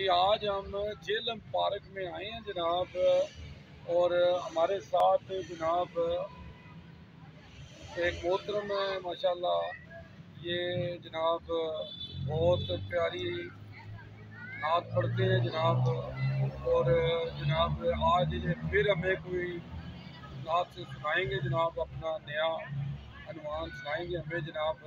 जी आज हम झेलम पार्क में आए हैं जनाब, और हमारे साथ जनाब एक मोहतरम है माशाल्लाह। ये जनाब बहुत प्यारी नात पढ़ते हैं जनाब, और जनाब आज ये फिर हमें कोई नात से सुनाएंगे जनाब, अपना नया अनुमान सुनाएंगे हमें जनाब।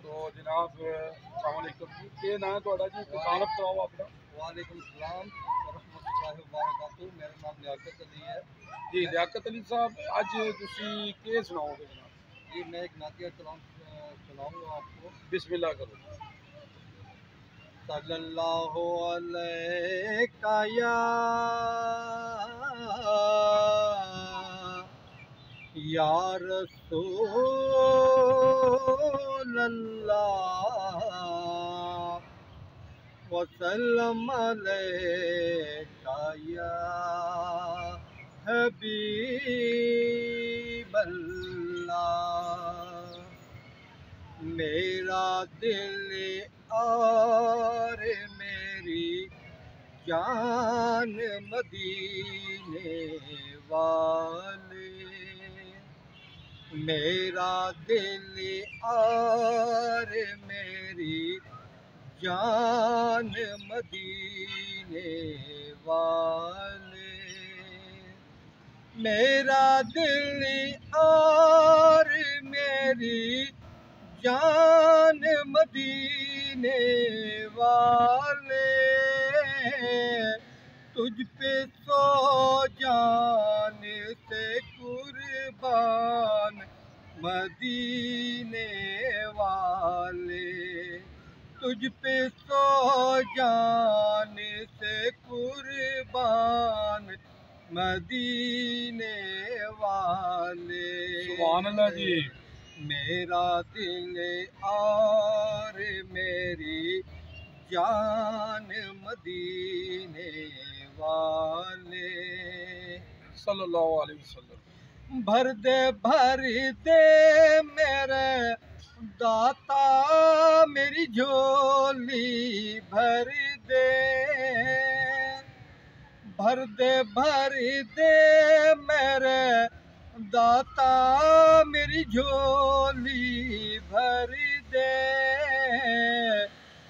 तो जनाब अस्सलाम वालेकुम जी, के नाम है थोड़ा जी, तारफ कराओ अपना। वालेकुम सलाम वरहमतुल्लाहि वबरकातुहू। मेरा नाम लियाकत अली है जी लियाकत अली साहब, अज तुसी के सुनाओगे जनाब? जी। मैं एक नातिया सुनाऊंगा आपको। बिस्मिल्लाह करो। सल्लल्लाहु अलैका या रसूल अल्लाह वसल्लम अलैका या हबीब अल्लाह। मेरा दिल और मेरी जान मदीने वाले, मेरा दिल और मेरी जान मदीने वाले, मेरा दिल और मेरी जान मदीने वाले, तुझ पे सो जान से कुर्बान मदीने वाले, तुझ पे सो जान से कुर्बान मदीने वाले। सुभान अल्लाह जी। मेरा दिल और मेरी जान मदीने वाले, सल्लल्लाहु अलैहि वसल्लम। भर दे मेरे दाता मेरी झोली भर दे, भर दे मेरे दाता मेरी झोली भर दे।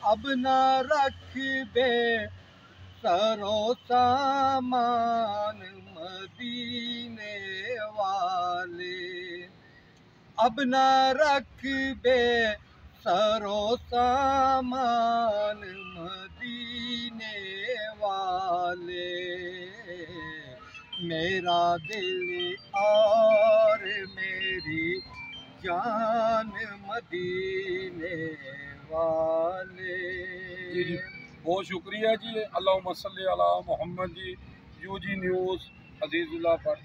अब ना रख बे सरो सामान मदीने वाले, अब ना रख बे सरो सामान मदीने वाले, मेरा दिल और मेरी जान मदीने वाले। जी जी बहुत शुक्रिया जी। अल्लाहुम्मा सल्ली अला मोहम्मद जी। यूजी न्यूज़ अजीजुल्लाह पर।